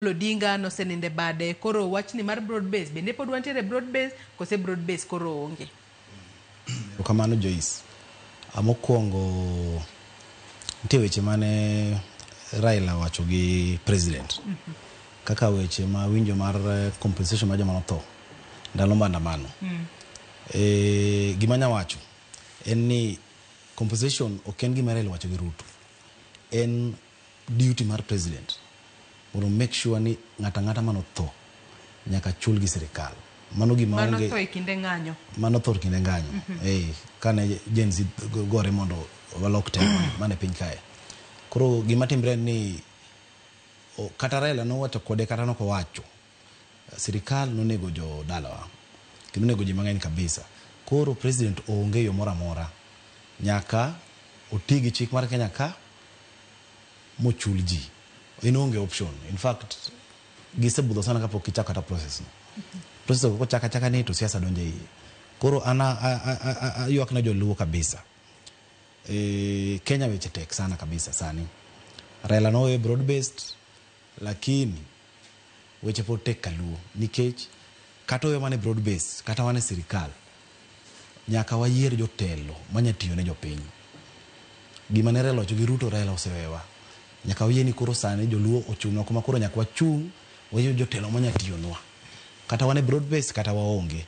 Odinga no seninde bade koro wachni mar broad base bende pod wantiere broad base kose broad base koro onge. Kamano Joyce amokuongo nitie weche mane Raila wacho gi president kaka weche ma winjo mar compensation ma joma notho ndalo maandamano. Gima nya wacho en ni compensation ok en gima Raila wacho gi Ruto, en duty mar president mondo make sure ni ngata manotho nyaka chul gi serikal. Mano gima onge manotho e kinde ng'anyo. Manotho e kinde ng'anyo. Kane Gen Z gore mondo walok temo mane piny kae. Koro gima timbre ni kata Raila no wacho kode kata noko wacho serikal nonego jo dalawa kendo nego ji mang'eny kabisa. Koro president onge yo mora mora nyaka otigi chik mar Kenya ka mochul ji. Inonge option. In fact gisebudho sana kapok kichako kata process no. Process ko chaka ni to siasa donje hii. Koro ana yuak na joluo kabisa. Kenya weche tek sana kabisa sani. Raila no broad based lakini weche pod tek kaluo nikech kata we mane broad based kata wane sirikal nyaka wayier jotelo manya tiyo ne jopiny. Gima ne Raila gi Ruto Raila osewewa. Nyaka wieni koro sani joluo ochung'o kuma koro nyaka wachung' wayo jotelo manya tiyo nwa. Kata wane broad based kata waonge.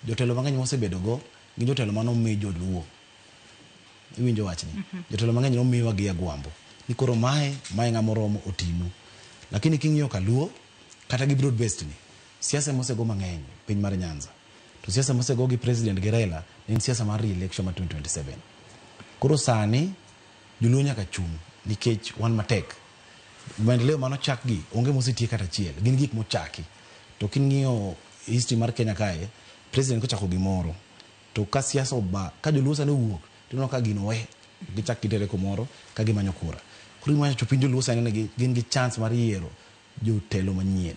Jotelo mang'eny mosebedo go gi jotelo manomi joluo. Iwinjo wachni. Jotelo mang'eny nomiwa gi agwambo. Ni koro mae ng'amoromo otinu. Lakini king'iyo kaluo kata gi broad based ni siasa mosego mang'eny piny mar Nyanza. To siasa mosego gi president gi Raila en siasa mar re-election ma 2027. Koro sani joluo nyaka chung' nikech wan matek. Maendeleo mano chakgi onge mosetie kata chiel. Gin gik mochaki. To king'iyo history mar Kenya kae president ko chako gimoro to ka siasa oba ka joluo sani wuok tino ka gino we gichak kitere kumoro ka gimanyo kura. Koro imanyo chopin joluo sani gin gi chance mar yiero jotelo manyien.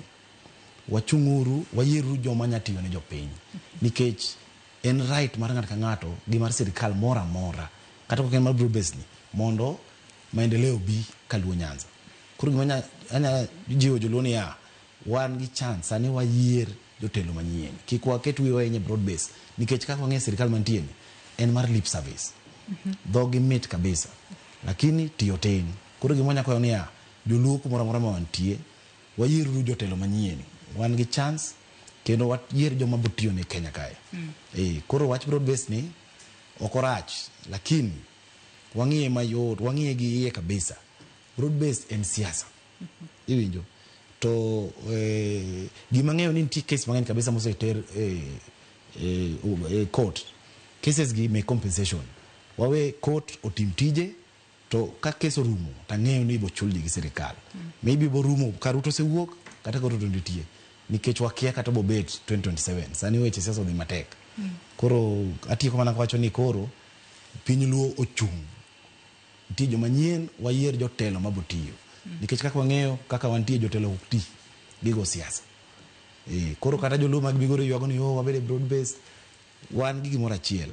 Wachung'uru wayieru joma nya tiyo ne jopiny nikech en right mar ng'ato ka ng'ato gi mar sirikal mora mora kata ko ken mar broad based ni mondo maendeleo bi kaluo Nyanza. Koro gima anya jiwo joluo ni wan gi chance sani wayier jotelo manyien. Kik waket wiwa enye broad base nikech kaka wang'e sirikal mantie ni en mar lip service. Dhogi mit kabisa lakini tiyo tin. Koro gima anya kwayo ni joluo kumora mora ma wantie wayieru jotelo manyien. Wan gi chance kendo wayier joma botiyo ne Kenya kae. Koro wach broad base ni okorach lakini wang'iye mayot, wang'iye gi iye kabisa. Broad based en siasa. Iwinjo. To gima ng'eyo ni nitie case mang'eny kabisa moseter court. Cases gi me compensation. Wawe court otim tije to ka case orumo tang'eyo ni ibo chul ji gi sirikal. Maybe ibo rumo ka Ruto sewuok kata ka Ruto nitie. Nikech wakia kata bobet 2027. Sani weche siasa odhi matek. Koro atieko mana kwacho ni koro piny luo ochung'. Nitie joma nyien wayier jotelo mabotiyo. Nikech kaka wang'eyo kaka wantie jotelo ok ti gigo siasa. Koro kata joluo mag bigoro yuago ni wabede broad based wan gi gimoro achiel.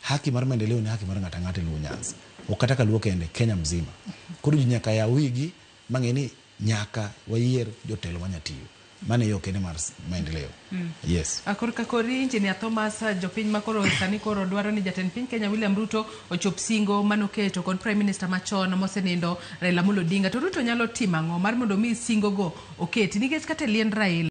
Haki mar maendeleo ni haki mar ng'ata ng'ata luo Nyanza. Ok kata kaluo kende Kenya mzima. Koro nyaka ya wigi mang'eni nyaka wayier jotelo manya tiyo. Mane yo kene mar maendeleo. Yes. Akorka kori Engineer Thomas jopiny makoro sani koro dwaro ni jatend piny Kenya William Ruto ochop singo manoketo kod Prime Minister machon mosenindo Raila Odinga. To Ruto nyalo timo ang'o mar mondo mi singo go oketi nikech kata lien Raila